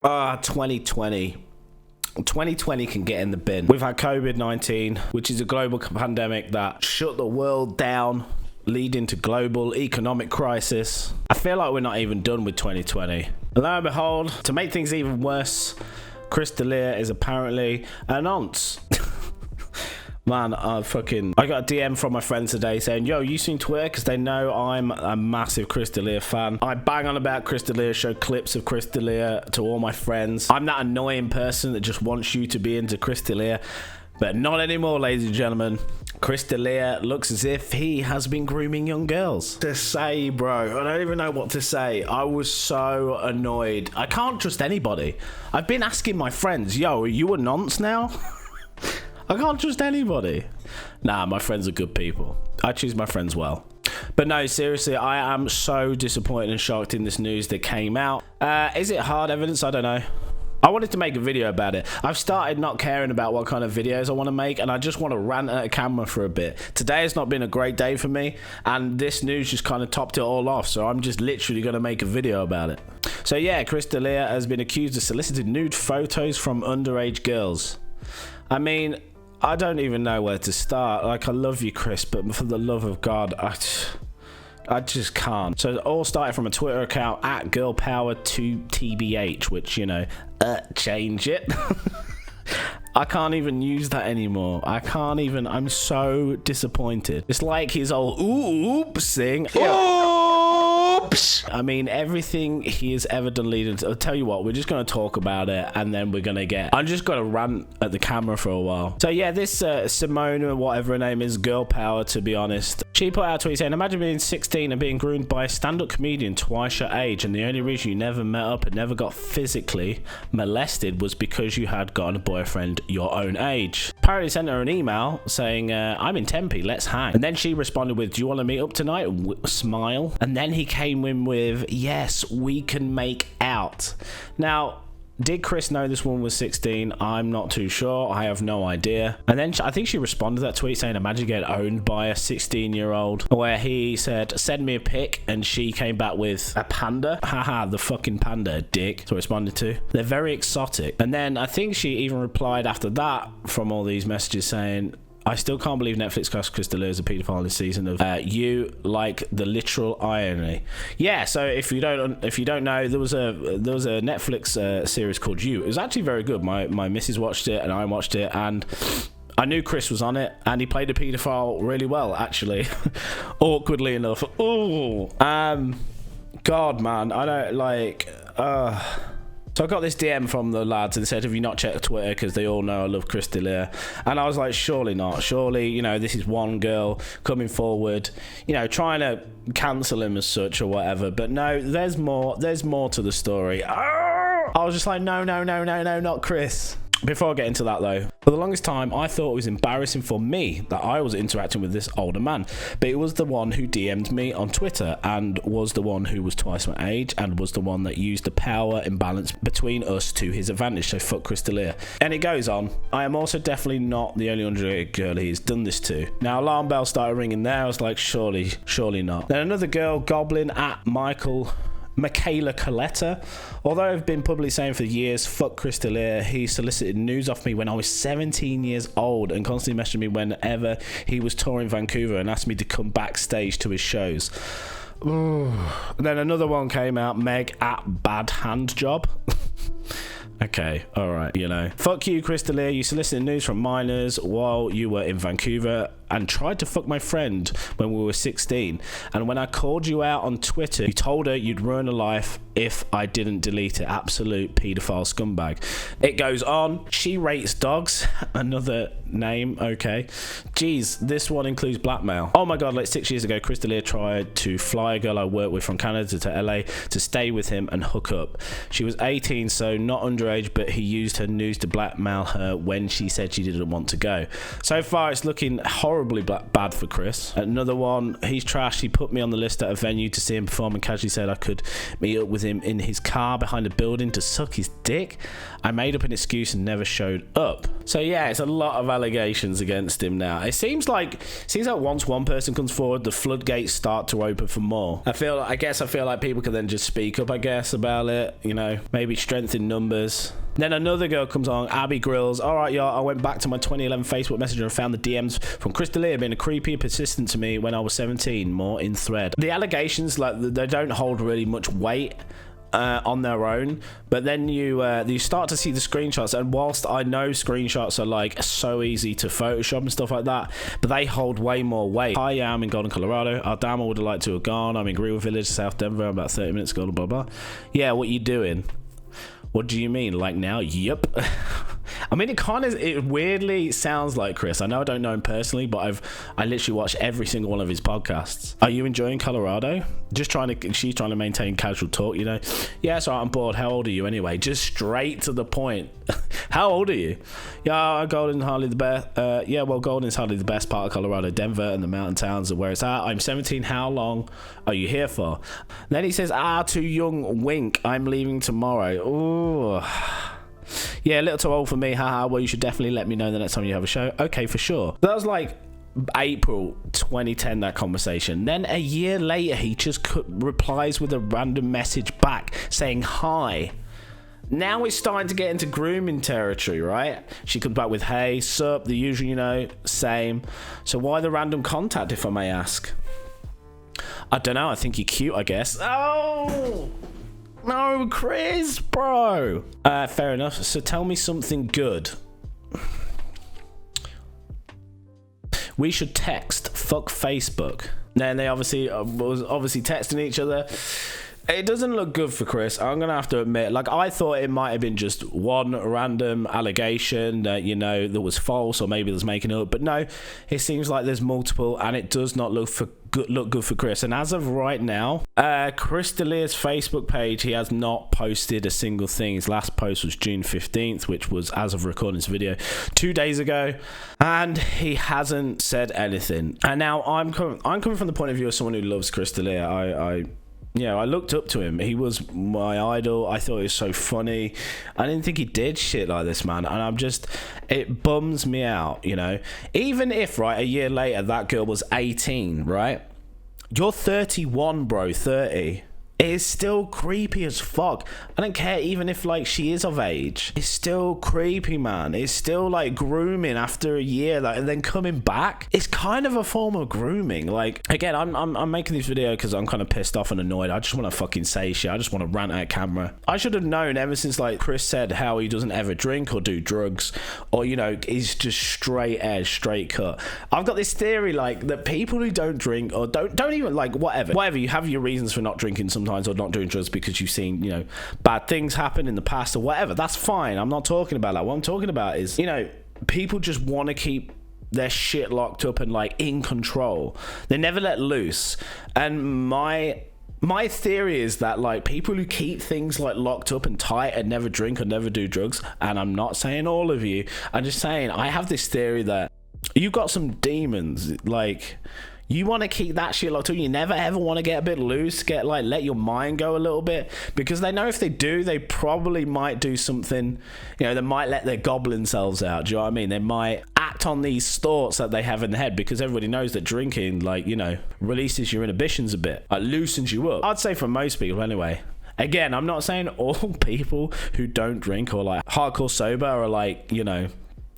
2020. 2020 can get in the bin. We've had COVID-19, which is a global pandemic that shut the world down, leading to global economic crisis. I feel like we're not even done with 2020. And lo and behold, to make things even worse, Chris D'Elia is apparently a nonce. Man, I got a DM from my friends today saying, yo, you seen Twitter? Because they know I'm a massive Chris D'Elia fan. I bang on about Chris D'Elia, show clips of Chris D'Elia to all my friends. I'm that annoying person that just wants you to be into Chris D'Elia. But not anymore, ladies and gentlemen. Chris D'Elia looks as if he has been grooming young girls. To say, bro, I don't even know what to say. I was so annoyed. I can't trust anybody. I've been asking my friends, yo, are you a nonce now? I can't trust anybody. Nah, my friends are good people. I choose my friends well. But no, seriously, I am so disappointed and shocked in this news that came out. Is it hard evidence? I don't know. I wanted to make a video about it. I've started not caring about what kind of videos I want to make, and I just want to rant at a camera for a bit. Today has not been a great day for me, and this news just kind of topped it all off, so I'm just literally going to make a video about it. So yeah, Chris D'Elia has been accused of soliciting nude photos from underage girls. I mean, I don't even know where to start. Like, I love you, Chris, but for the love of God, I just can't. So it all started from a Twitter account at girlpower2tbh, which, you know, change it. I can't even use that anymore. I'm so disappointed. It's like his old oops thing. Oops! I mean, everything he has ever done leading to... I'll tell you what, we're just going to talk about it, and then we're going to get... I'm just going to rant at the camera for a while. So yeah, this Simone, or whatever her name is, girl power, to be honest. She put out a tweet saying, imagine being 16 and being groomed by a stand-up comedian twice your age, and the only reason you never met up and never got physically molested was because you had gotten a boyfriend your own age. Apparently sent her an email saying, I'm in Tempe, let's hang. And then she responded with, do you want to meet up tonight? Smile. And then he came in with, yes, we can make out. Now, did Chris know this woman was 16? I'm not too sure. I have no idea. And then I think she responded to that tweet saying, imagine getting owned by a 16-year-old, where he said, send me a pic, and she came back with a panda. Haha, the fucking panda, dick. So I responded to. They're very exotic. And then I think she even replied after that from all these messages saying, I still can't believe Netflix cast Chris D'Elia as a paedophile this season of you, like the literal irony. Yeah, so if you don't know, there was a Netflix series called You. It was actually very good. My missus watched it and I watched it, and I knew Chris was on it, and he played a paedophile really well, actually. Awkwardly enough. Oh, God, man, I don't like. So I got this DM from the lads and said, have you not checked Twitter? Because they all know I love Chris D'Elia. And I was like, surely not. Surely, you know, this is one girl coming forward, you know, trying to cancel him as such or whatever. But no, there's more to the story. I was just like, no, not Chris. Before I get into that though, for the longest time I thought it was embarrassing for me that I was interacting with this older man, but it was the one who DM'd me on Twitter and was the one who was twice my age and was the one that used the power imbalance between us to his advantage. So fuck Chris D'Elia. And it goes on, I am also definitely not the only underage girl he's done this to. Now alarm bells started ringing there. I was like, surely not. Then another girl, Goblin at Michaela Coletta. Although I've been publicly saying for years, fuck Chris D'Elia, he solicited news off me when I was 17 years old and constantly messaged me whenever he was touring Vancouver and asked me to come backstage to his shows. Ooh. Then another one came out, Meg at Bad Hand Job. Okay, alright, you know. Fuck you, Chris D'Elia. You solicited news from minors while you were in Vancouver and tried to fuck my friend when we were 16. And when I called you out on Twitter, you told her you'd ruin her life if I didn't delete it. Absolute paedophile scumbag. It goes on. She rates dogs. Another name, okay. Jeez, this one includes blackmail. Oh my god, like 6 years ago, Chris D'Elia tried to fly a girl I worked with from Canada to LA to stay with him and hook up. She was 18, so not underage, but he used her news to blackmail her when she said she didn't want to go. So far, it's looking horrible horribly bad for Chris. Another one, he's trash. He put me on the list at a venue to see him perform and casually said I could meet up with him in his car behind a building to suck his dick. I made up an excuse and never showed up. So yeah, it's a lot of allegations against him now. It seems like once one person comes forward, the floodgates start to open for more. I feel like people can then just speak up, I guess, about it, you know, maybe strength in numbers. Then another girl comes on, Abby Grills. All right, y'all, I went back to my 2011 Facebook Messenger and found the DMs from Chris D'Elia being creepy and persistent to me when I was 17, more in thread. The allegations, like, they don't hold really much weight on their own, but then you start to see the screenshots, and whilst I know screenshots are like so easy to Photoshop and stuff like that, but they hold way more weight. Hi, yeah, I'm in Golden, Colorado. Oh damn, I would have liked to have gone. I'm in Greenwood Village, South Denver. I'm about 30 minutes ago, blah blah. Yeah, what you doing? What do you mean? Like now? Yep. I mean, it weirdly sounds like Chris. I know I don't know him personally, but I literally watch every single one of his podcasts. Are you enjoying Colorado? She's trying to maintain casual talk, you know? Yeah, so I'm bored. How old are you anyway? Just straight to the point. How old are you? Yeah, Golden's hardly the best. Yeah, well, Golden's hardly the best part of Colorado. Denver and the mountain towns are where it's at. I'm 17. How long are you here for? Then he says, too young, wink. I'm leaving tomorrow. Ooh. Yeah, a little too old for me. Haha. Well, you should definitely let me know the next time you have a show. Okay, for sure. That was like April 2010, that conversation. Then a year later, he just replies with a random message back saying hi. Now it's starting to get into grooming territory, right? She comes back with hey, sup, the usual, you know, same. So why the random contact, if I may ask? I don't know. I think you're cute, I guess. Oh! No, Chris, bro. Fair enough. So tell me something good. We should text. Fuck Facebook. Then they obviously was texting each other. It doesn't look good for Chris. I'm gonna have to admit, like, I thought it might have been just one random allegation that, you know, that was false, or maybe there's making it up. But no, it seems like there's multiple, and it does not look good for Chris. And as of right now, Chris D'Elia's Facebook page, he has not posted a single thing. His last post was June 15th, which was, as of recording this video, 2 days ago, and he hasn't said anything. And now I'm coming from the point of view of someone who loves Chris D'Elia. I looked up to him. He was my idol. I thought he was so funny. I didn't think he did shit like this, man. And it bums me out, you know. Even if, right, a year later that girl was 18, right? You're 31, bro, 30. It is still creepy as fuck. I don't care even if, like, she is of age. It's still creepy, man. It's still, like, grooming after a year, like, and then coming back. It's kind of a form of grooming. Like, again, I'm making this video because I'm kind of pissed off and annoyed. I just want to fucking say shit. I just want to rant at camera. I should have known ever since, like, Chris said how he doesn't ever drink or do drugs, or, you know, he's just straight edge, straight cut. I've got this theory, like, that people who don't drink or don't even, like, whatever, you have your reasons for not drinking sometimes, or not doing drugs because you've seen, you know, bad things happen in the past or whatever. That's fine. I'm not talking about that. What I'm talking about is, you know, people just want to keep their shit locked up and, like, in control. They never let loose. And my theory is that, like, people who keep things, like, locked up and tight and never drink or never do drugs, and I'm not saying all of you, I'm just saying I have this theory that you've got some demons, like, you want to keep that shit locked up. You never ever want to get a bit loose, let your mind go a little bit, because they know if they do, they probably might do something, you know, they might let their goblin selves out. Do you know what I mean? They might act on these thoughts that they have in their head, because everybody knows that drinking, like, you know, releases your inhibitions a bit, like, loosens you up. I'd say for most people anyway. Again, I'm not saying all people who don't drink or, like, hardcore sober are, like, you know,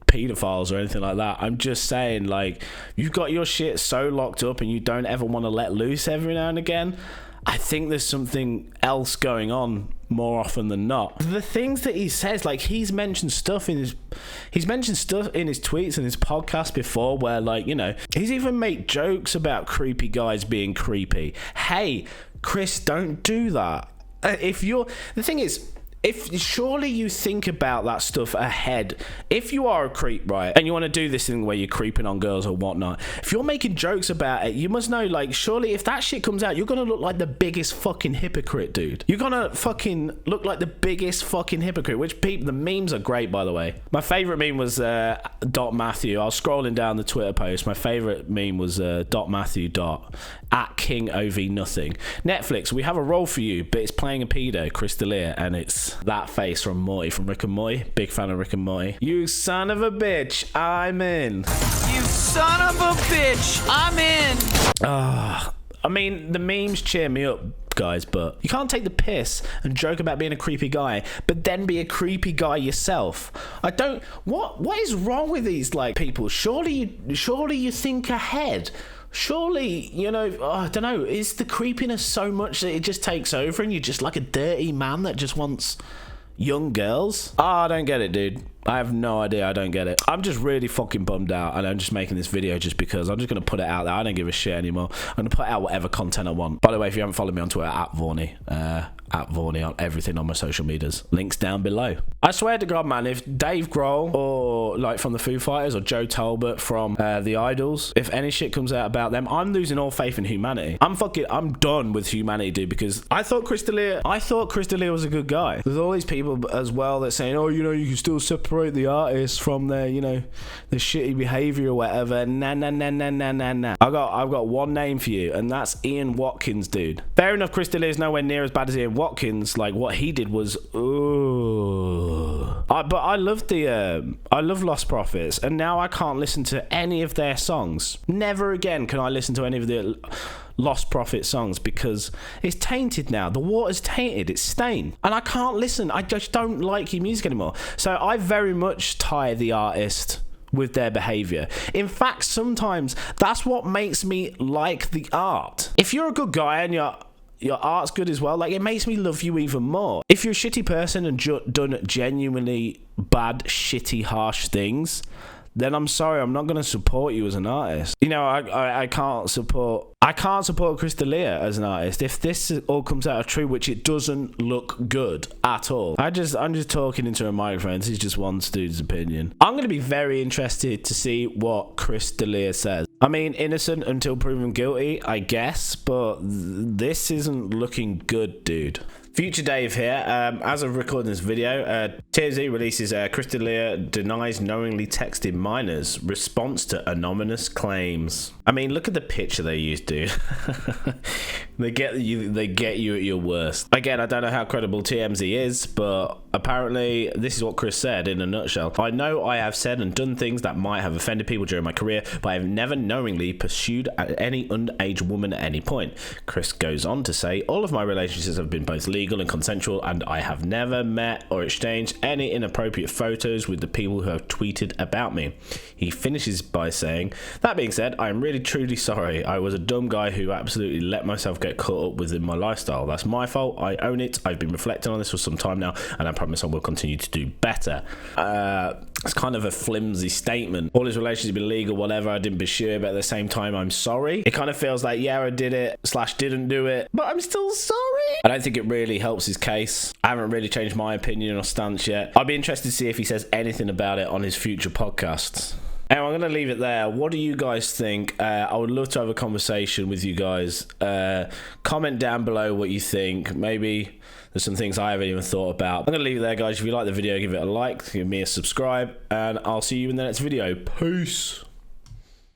pedophiles or anything like that. I'm just saying, like, you've got your shit so locked up and you don't ever want to let loose every now and again. I think there's something else going on more often than not. The things that he says, like, he's mentioned stuff in his tweets and his podcast before where, like, you know, he's even made jokes about creepy guys being creepy. Hey, Chris, don't do that. The thing is, if surely you think about that stuff ahead. If you are a creep, right, and you want to do this thing where you're creeping on girls or whatnot, if you're making jokes about it, you must know, like, surely if that shit comes out, you're gonna look like the biggest fucking hypocrite, dude. You're gonna fucking look like the biggest fucking hypocrite. Which the memes are great, by the way. My favorite meme was Dot Matthew. I was scrolling down the Twitter post. My favorite meme was Dot Matthew at King OV nothing. Netflix, we have a role for you, but it's playing a pedo, Chris D'Elia, and it's that face from Morty from Rick and Morty. Big fan of Rick and Morty. You son of a bitch, I'm in. You son of a bitch, I'm in. I mean, the memes cheer me up, guys, but you can't take the piss and joke about being a creepy guy, but then be a creepy guy yourself. I don't. What is wrong with these, like, people? Surely you think ahead. Surely, you know, I don't know, is the creepiness so much that it just takes over and you're just like a dirty man that just wants young girls? I don't get it, dude. I have no idea. I don't get it. I'm just really fucking bummed out, and I'm just making this video just because I'm just going to put it out there. I don't give a shit anymore. I'm going to put out whatever content I want. By the way, if you haven't followed me on Twitter, at Voorny on everything on my social medias. Links down below. I swear to God, man, if Dave Grohl or, like, from the Foo Fighters, or Joe Talbot from The Idols, if any shit comes out about them, I'm losing all faith in humanity. I'm done with humanity, dude, because I thought Chris D'Elia was a good guy. There's all these people as well that saying, oh, you know, you can still separate the artists from their, you know, the shitty behavior or whatever. Nah. I've got one name for you, and that's Ian Watkins, dude. Fair enough, Chris D'Elia is nowhere near as bad as Ian Watkins. Like, what he did was, but I love Lost Prophets, and now I can't listen to any of their songs. Never again can I listen to any of the Lost Prophet songs because it's tainted now. The water's tainted. It's stained. And I can't listen. I just don't like your music anymore. So I very much tie the artist with their behavior. In fact, sometimes that's what makes me like the art. If you're a good guy and your art's good as well, like, it makes me love you even more. If you're a shitty person and done genuinely bad, shitty, harsh things, then I'm sorry, I'm not going to support you as an artist. You know, I can't support Chris D'Elia as an artist if this all comes out of true, which it doesn't look good at all. I'm just talking into a microphone. This is just one dude's opinion. I'm going to be very interested to see what Chris D'Elia says. I mean, innocent until proven guilty, I guess, but this isn't looking good, dude. Future Dave here. As of recording this video, TMZ releases Chris D'Elia denies knowingly texting minors. Response to anonymous claims. I mean, look at the picture they used, dude. They get you at your worst. Again, I don't know how credible TMZ is, but apparently this is what Chris said in a nutshell. I know I have said and done things that might have offended people during my career, but I have never knowingly pursued any underage woman at any point. Chris goes on to say, all of my relationships have been both legal and consensual, and I have never met or exchanged any inappropriate photos with the people who have tweeted about me. He finishes by saying, that being said, I am really truly sorry. I was a dumb guy who absolutely let myself get caught up within my lifestyle. That's my fault. I own it. I've been reflecting on this for some time now, and I promise I will continue to do better. It's kind of a flimsy statement. All his relations have been legal, whatever. I didn't pursue it, but at the same time, I'm sorry. It kind of feels like, yeah, I did it / didn't do it, but I'm still sorry. I don't think it really helps his case. I haven't really changed my opinion or stance yet. I'll be interested to see if he says anything about it on his future podcasts. Anyway, I'm going to leave it there. What do you guys think? I would love to have a conversation with you guys. Comment down below what you think. Maybe there's some things I haven't even thought about. I'm going to leave it there, guys. If you like the video, give it a like, give me a subscribe, and I'll see you in the next video. Peace.